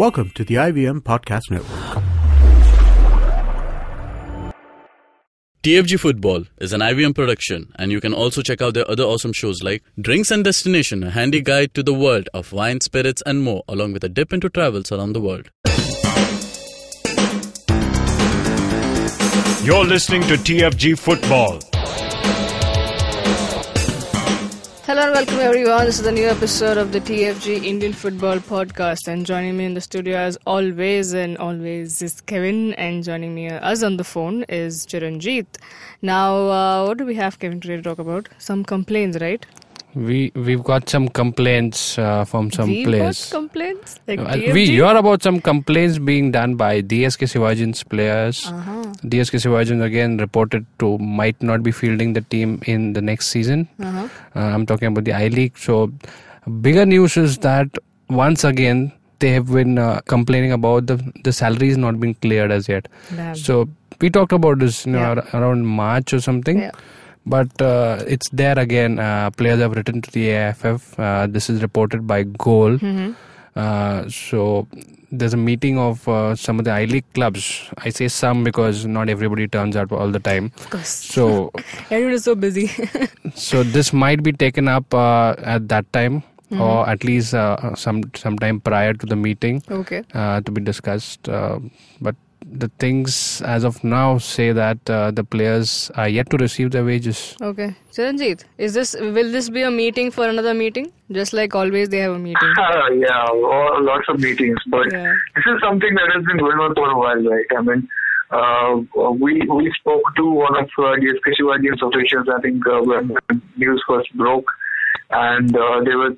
Welcome to the IVM Podcast Network. TFG Football is an IVM production, and you can also check out their other awesome shows like Drinks and Destination, a handy guide to the world of wine, spirits and more, along with a dip into travels around the world. You're listening to TFG Football. Hello and welcome everyone. This is a new episode of the TFG Indian Football Podcast, and joining me in the studio as always is Kevin, and joining me us on the phone is Chiranjeet. Now, what do we have, Kevin, today to talk about? Some complaints, right? We've got some complaints from some players. Got complaints? Like we hear about some complaints being done by DSK Shivajan's players. DSK Shivajan again reported to might not be fielding the team in the next season. I'm talking about the I-League. So bigger news is that once again they have been complaining about the salaries not being cleared as yet. Damn. So we talked about this around March or something. Yeah. But it's there again. Players have written to the AIFF. This is reported by Goal. So there's a meeting of some of the I-League clubs. I say some because not everybody turns out all the time. Of course. So everyone is so busy. So this might be taken up at that time, or at least some time prior to the meeting. Okay. To be discussed. But the things as of now say that the players are yet to receive their wages. Okay. Chiranjeet, will this be a meeting for another meeting? Just like always they have a meeting. Lots of meetings. But this is something that has been going on for a while, right? I mean, we spoke to one of DSK Shivajan's officials, I think, when news first broke. And they were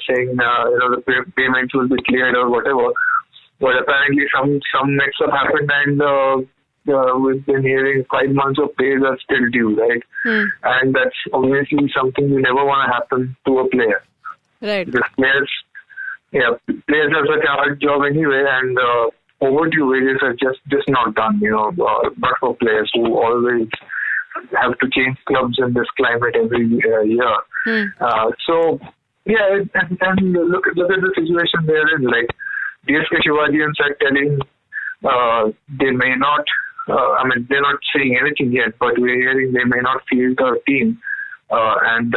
saying, the payments will be cleared or whatever. But apparently some mix-up happened, and we've been hearing 5 months of pay are still due, right? And that's obviously something you never want to happen to a player. Right. Because players have such a hard job anyway, and overdue wages are just not done, but for players who always have to change clubs in this climate every year. And look at the situation there is like, DSK Shivajans are telling they may not, they're not saying anything yet, but we're hearing they may not field our team. David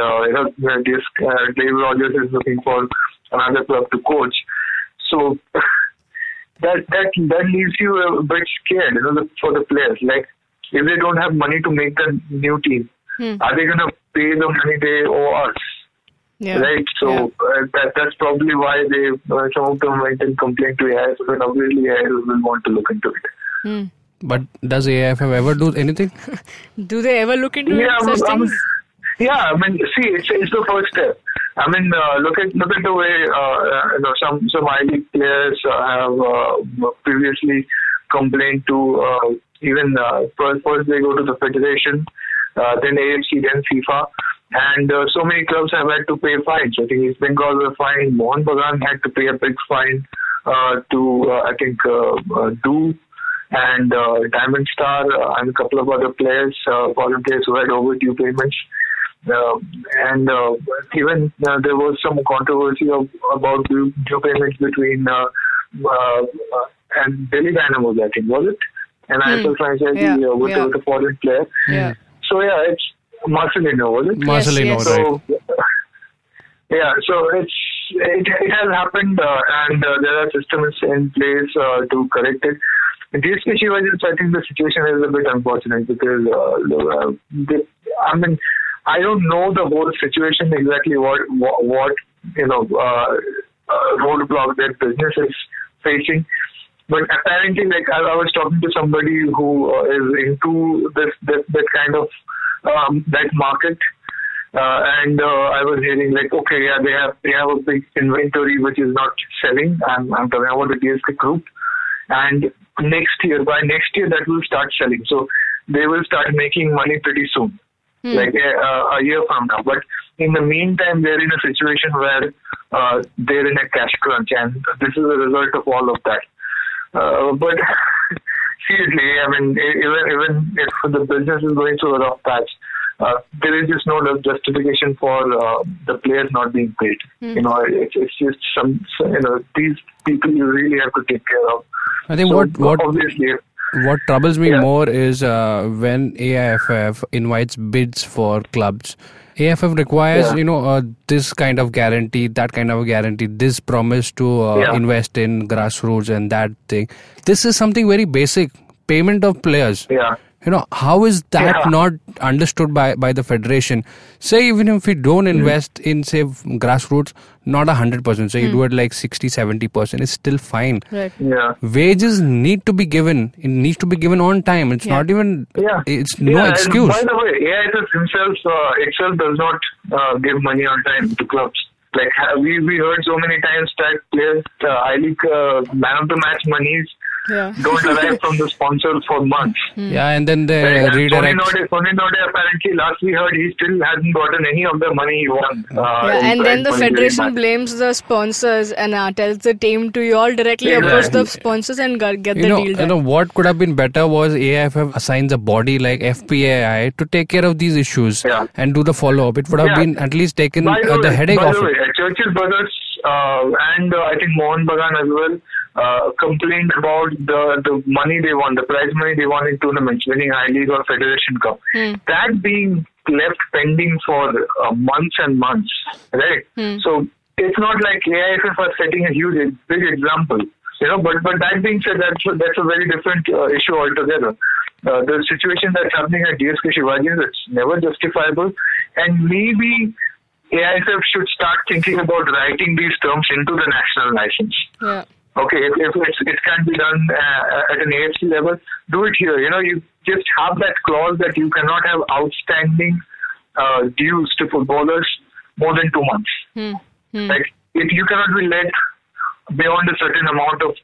Rogers is looking for another club to coach. So that leaves you a bit scared, for the players. Like, if they don't have money to make the new team, are they going to pay the money they owe us? Yeah. Right, so that's probably why some of them went and complained to AIFF, but obviously AIFF will want to look into it. But does AIFF ever do anything? Do they ever look into such things? See, it's the first step. Look at the way some I-League players have previously complained to first they go to the federation, then AFC, then FIFA. And so many clubs have had to pay fines. I think East Bengal were fined. Mohun Bagan had to pay a big fine to Do and Diamond Star and a couple of other players, foreign players who had overdue payments. Even there was some controversy about due payments between and Delhi Dynamos, I think, was it? And ISL franchisee with a foreign player. Yeah. So it's Marcelino, was it? Marcelino, yes. right. So it has happened, and there are systems in place to correct it. In DSK Shivajan, I think the situation is a bit unfortunate because I don't know the whole situation exactly what roadblock that business is facing. But apparently, like I was talking to somebody who is into that kind of that market, and I was hearing like, they have a big inventory which is not selling. I'm talking about the DSK group, and by next year that will start selling. So they will start making money pretty soon, like a year from now. But in the meantime, they're in a situation where they're in a cash crunch, and this is a result of all of that. But seriously, even if the business is going through a rough patch, there is just no justification for the players not being paid. It's just these people you really have to take care of. I think what troubles me more is when AIFF invites bids for clubs. AIFF requires, this kind of guarantee, that kind of guarantee, this promise to invest in grassroots and that thing. This is something very basic, payment of players. Yeah. How is that not understood by the federation? Say even if we don't invest in, say, grassroots, not 100%, say you do it like 60-70%, it's still fine. Right. Yeah. Wages need to be given. It needs to be given on time. It's not even, it's no excuse. And by the way, AIFF itself does not give money on time to clubs. Like we heard so many times that players, I-League man of the match monies don't arrive from the sponsor for months. Yeah, and then they redirect. Sonny Node, apparently, last we heard, he still hasn't gotten any of the money he won. And then the federation blames the sponsors and tells the team to you all directly approach the sponsors and get the deal done. What could have been better was AIFF assigns a body like FPAI to take care of these issues and do the follow-up. It would have been at least taken the headache off it. Churchill Brothers and I think Mohan Bagan as well complained about the money they won, the prize money they won in tournaments, winning I-League or Federation Cup. That being left pending for months and months, right? So it's not like AIFF are setting a big example, But that being said, that's a very different issue altogether. The situation that's happening at DSK Shivaji, it's never justifiable, and maybe AIFF should start thinking about writing these terms into the national license. Yeah. Okay, if it can be done at an AFC level, do it here. You just have that clause that you cannot have outstanding dues to footballers more than 2 months. Like, if you cannot be let beyond a certain amount of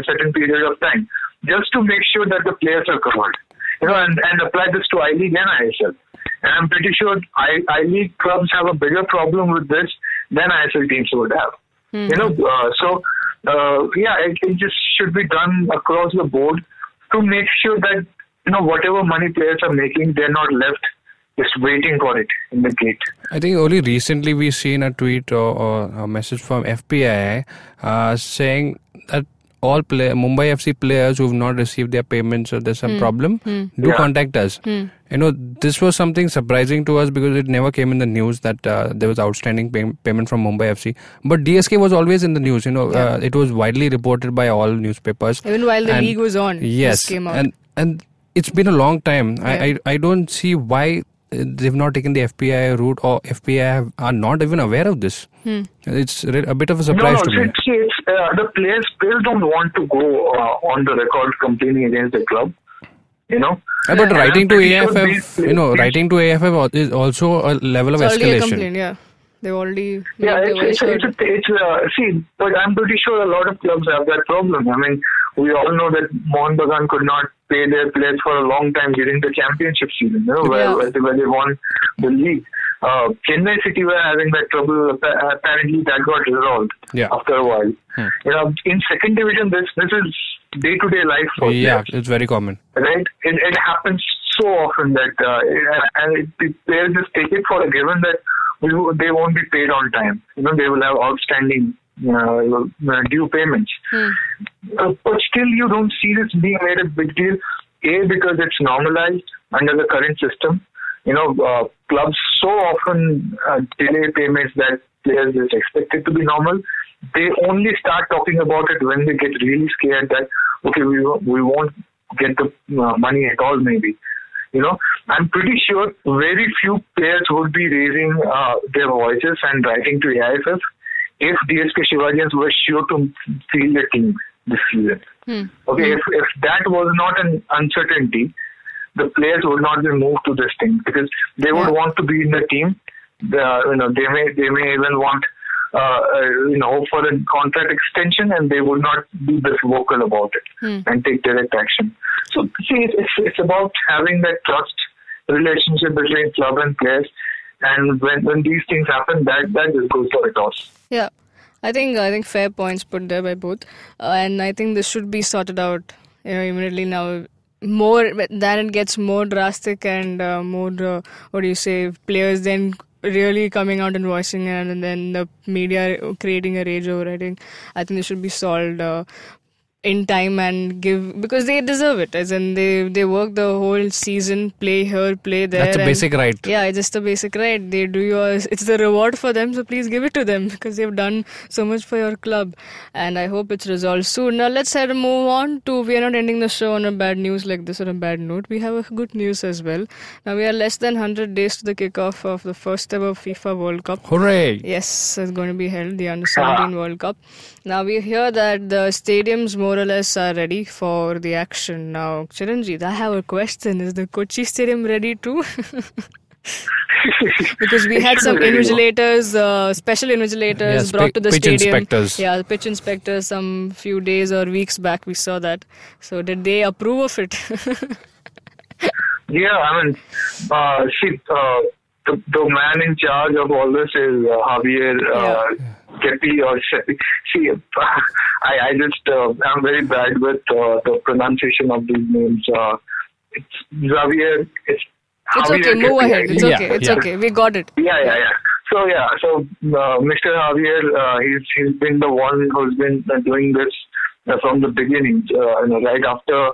certain period of time, just to make sure that the players are covered. And apply this to I-League and ISL. And I'm pretty sure I-League clubs have a bigger problem with this than ISL teams would have. It just should be done across the board to make sure that, whatever money players are making, they're not left just waiting for it in the gate. I think only recently we've seen a tweet or a message from FPI saying that all Mumbai FC players who have not received their payments or there's some problem, do contact us. This was something surprising to us because it never came in the news that there was outstanding payment from Mumbai FC. But DSK was always in the news. It was widely reported by all newspapers. Even while the league was on, yes, this came out. And it's been a long time. I don't see why they've not taken the FPI route, or FPI are not even aware of this. It's a bit of a surprise to me. The players don't want to go on the record complaining against the club. But writing to AIFF, writing to AIFF is also a level of escalation. They've already but I'm pretty sure a lot of clubs have that problem. I mean, we all know that Mohan Bagan could not pay their players for a long time during the championship season, where they won the league. Chennai City were having that trouble. Apparently, that got resolved after a while. In second division, this is day-to-day life for players. It's very common. Right? It happens so often that the players just take it for a given that they won't be paid on time. They will have outstanding due payments. But still, you don't see this being made a big deal. Because it's normalized under the current system. Clubs so often delay payments that players is expected to be normal. They only start talking about it when they get really scared that, okay, we won't get the money at all maybe. I'm pretty sure very few players would be raising their voices and writing to AIFF if DSK Shivajians were sure to field the team this season. Okay, if that was not an uncertainty, the players would not be moved to this thing because they would want to be in the team. They may even want hope for a contract extension, and they would not be this vocal about it and take direct action. So see, it's about having that trust relationship between club and players, and when these things happen, that just goes for a toss. Yeah. I think fair points put there by both, and I think this should be sorted out immediately now. it gets more drastic and more, players then really coming out and voicing it, and then the media creating a rage over it. I think this should be solved in time and because they deserve it, as in they work the whole season, play here, play there. That's a basic right. Yeah, it's just a basic right. They do it's the reward for them, so please give it to them because they've done so much for your club, and I hope it's resolved soon. Now let's move on to, we are not ending the show on a bad news like this or a bad note. We have a good news as well. Now we are less than 100 days to the kickoff of the first ever FIFA World Cup. Hooray! Yes, it's going to be held, the Under-17 World Cup. Now we hear that the stadiums more or less are ready for the action. Now, Chiranjeev, I have a question. Is the Kochi Stadium ready too? Because we had some invigilators, special invigilators brought to the pitch stadium. Inspectors. Yeah, the pitch inspectors some few days or weeks back, we saw that. So did they approve of it? Yeah, I mean, the man in charge of all this is Javier Kepi or Seppi. See, I just, I'm very bad with the pronunciation of these names. It's Javier, it's Javier okay, move Kepi, ahead. It's okay. We got it. Yeah. So Mr. Javier, he's been the one who's been doing this from the beginning. Right after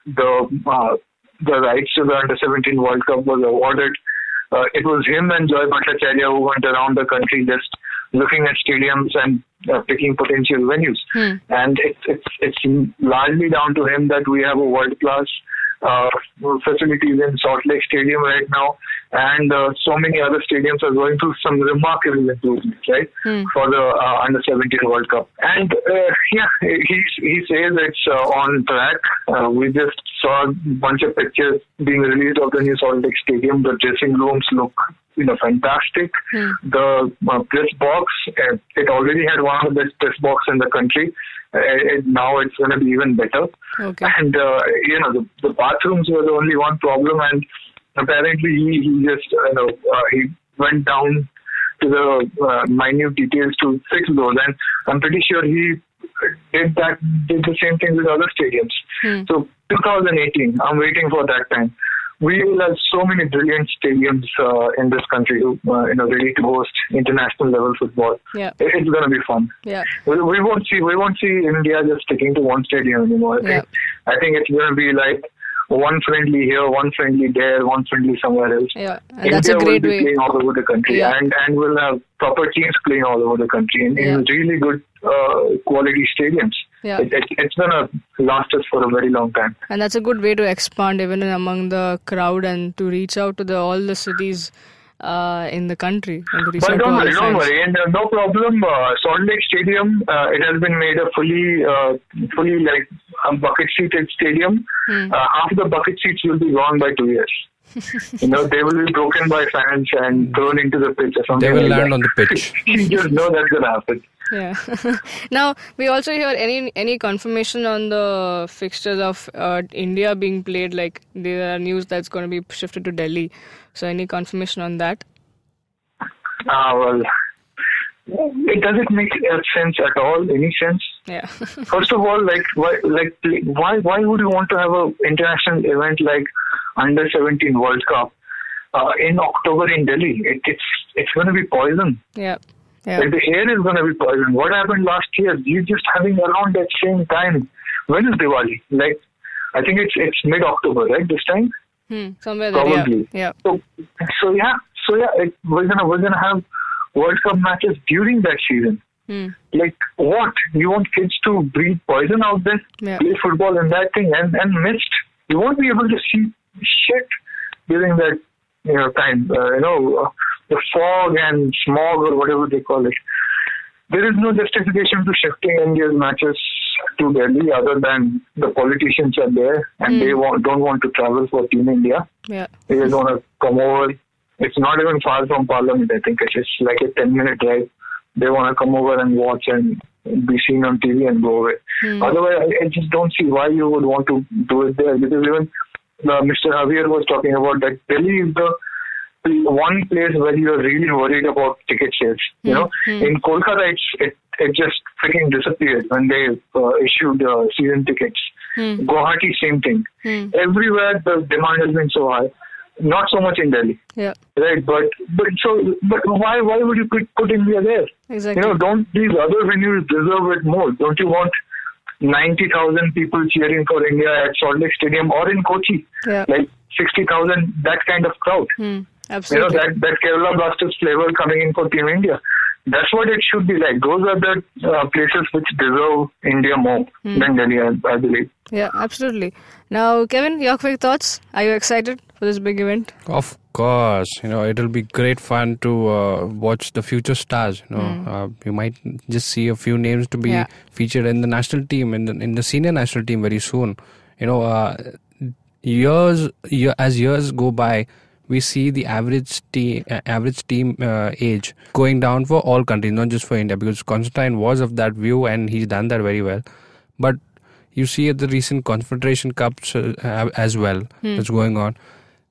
the rights to the Under-17 World Cup was awarded, it was him and Joy Bhattacharya who went around the country just looking at stadiums and picking potential venues. And it's largely down to him that we have a world-class facilities in Salt Lake Stadium right now, and so many other stadiums are going through some remarkable improvements, right, for the Under-17 World Cup. And he says it's on track. We just saw a bunch of pictures being released of the new Salt Lake Stadium. The dressing rooms look fantastic. The press box, it already had one of the best press box in the country. Now it's going to be even better. Okay. And the bathrooms were the only one problem, and apparently he just he went down to the minute details to fix those, and I'm pretty sure he did the same thing with other stadiums. So 2018, I'm waiting for that time. We will have so many brilliant stadiums in this country, ready to host international level football. Yeah. It's going to be fun. Yeah. We won't see India just sticking to one stadium anymore. I think it's going to be like one friendly here, one friendly there, one friendly somewhere else. Yeah, and India that's a great will be way. playing all over the country, and we'll have proper teams playing all over the country in really good quality stadiums. Yeah. It's going to last us for a very long time. And that's a good way to expand even among the crowd and to reach out to all the cities in the country. And to reach But out don't to all worry. And no problem. Salt Lake Stadium, it has been made a fully like a bucket-seated stadium. Half the bucket seats will be gone by 2 years. They will be broken by fans and thrown into the pitch or something. They will like land that. on the pitch. You just know that's going to happen. Yeah. Now, we also hear any confirmation on the fixtures of India being played, like there are news that's going to be shifted to Delhi. So any confirmation on that? Well, it doesn't make sense at all, any sense. Yeah. First of all, why would you want to have an international event like Under-17 World Cup in October in Delhi? It's going to be poison. Yeah. Like the air is going to be poison. What happened last year? You just having around that same time. When is Diwali? Like, I think it's mid-October, right? This time. Somewhere there. Probably. Yeah. So we're gonna have World Cup matches during that season. Like what? You want kids to breathe poison out there, play football in that thing, and mist. You won't be able to see shit during that time. The fog and smog or whatever they call it. There is no justification to shifting India's matches to Delhi other than the politicians are there and they don't want to travel for Team India. Yeah. They just want to come over. It's not even far from Parliament. I think it's just like a 10-minute drive. They want to come over and watch and be seen on TV and go away. Otherwise, I just don't see why you would want to do it there, because even Mr. Javier was talking about that Delhi is the one place where you are really worried about ticket sales. In Kolkata, it just freaking disappeared when they issued season tickets. Guwahati, same thing. Everywhere the demand has been so high. Not so much in Delhi. Yeah. Right, but why would you put India there? Exactly. Don't these other venues deserve it more? Don't you want 90,000 people cheering for India at Salt Lake Stadium or in Kochi? Yeah. Like 60,000, that kind of crowd. Absolutely. That Kerala Blasters flavor coming in for Team India. That's what it should be like. Those are the places which deserve India more than Delhi, I believe. Yeah, absolutely. Now, Kevin, your quick thoughts. Are you excited for this big event? Of course, it'll be great fun to watch the future stars. You might just see a few names to be featured in the national team, in the senior national team very soon. As years go by, we see the average team age going down for all countries, not just for India, because Constantine was of that view and he's done that very well. But you see at the recent Confederation Cups as well that's going on,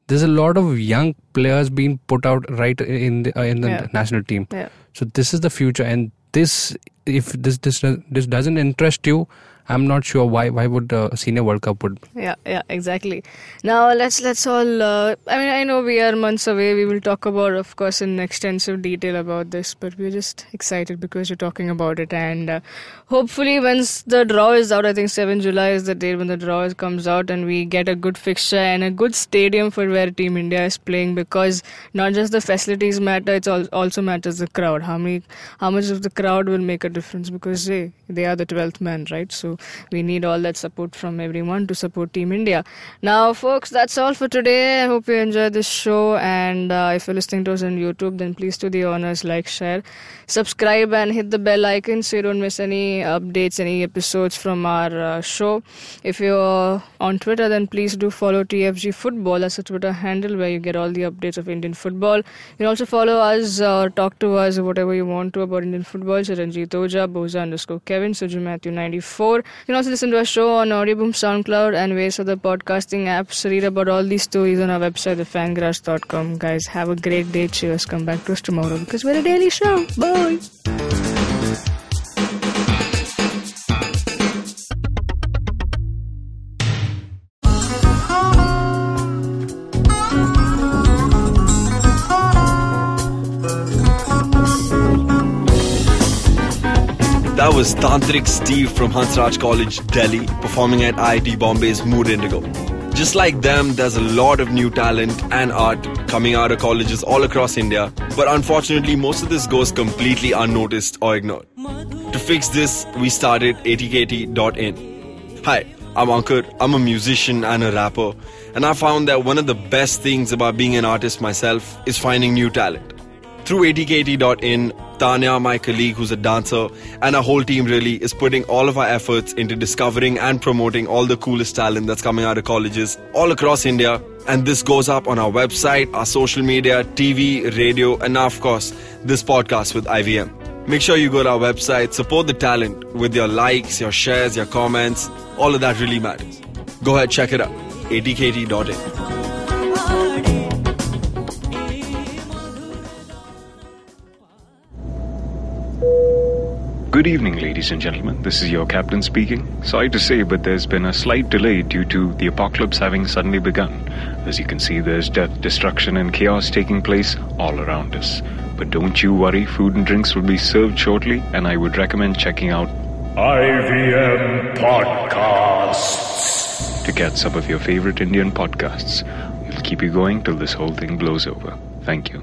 there's a lot of young players being put out right in the national team. Yeah. So this is the future, and if this doesn't interest you, I'm not sure why would a senior World Cup would. Yeah, exactly. Now let's all. I know we are months away. We will talk about, of course, in extensive detail about this. But we're just excited because you're talking about it, and hopefully, once the draw is out, I think 7 July is the date when the draw comes out, and we get a good fixture and a good stadium for where Team India is playing. Because not just the facilities matter; it also matters the crowd. How much of the crowd will make a difference? Because they are the 12th man, right? So we need all that support from everyone to support Team India. Now, folks, that's all for today. I hope you enjoyed this show, and if you're listening to us on YouTube, then please do the honors, like, share, subscribe, and hit the bell icon so you don't miss any updates, any episodes from our show. If you're on Twitter, then please do follow TFG Football. That's a Twitter handle where you get all the updates of Indian football. You can also follow us or talk to us or whatever you want to about Indian football. Chiranjit Oja, Boza_Kevin, Suju Matthew 94. You can also listen to our show on Audioboom, SoundCloud, and various other podcasting apps. Read about all these stories on our website, thefangraphs.com. Guys, have a great day. Cheers. Come back to us tomorrow because we're a daily show. Bye. That was Tantrik Steve from Hansraj College, Delhi, performing at IIT Bombay's Mood Indigo. Just like them, there's a lot of new talent and art coming out of colleges all across India, but unfortunately most of this goes completely unnoticed or ignored. To fix this, we started ATKT.in. Hi, I'm Ankur, I'm a musician and a rapper, and I found that one of the best things about being an artist myself is finding new talent. Through ATKT.in, Tanya, my colleague who's a dancer, and our whole team really is putting all of our efforts into discovering and promoting all the coolest talent that's coming out of colleges all across India. And this goes up on our website, our social media, TV, radio, and now, of course, this podcast with IVM. Make sure you go to our website, support the talent with your likes, your shares, your comments. All of that really matters. Go ahead, check it out. ATKT.in. Good evening, ladies and gentlemen. This is your captain speaking. Sorry to say, but there's been a slight delay due to the apocalypse having suddenly begun. As you can see, there's death, destruction, and chaos taking place all around us. But don't you worry, food and drinks will be served shortly, and I would recommend checking out IVM Podcasts to get some of your favorite Indian podcasts. We'll keep you going till this whole thing blows over. Thank you.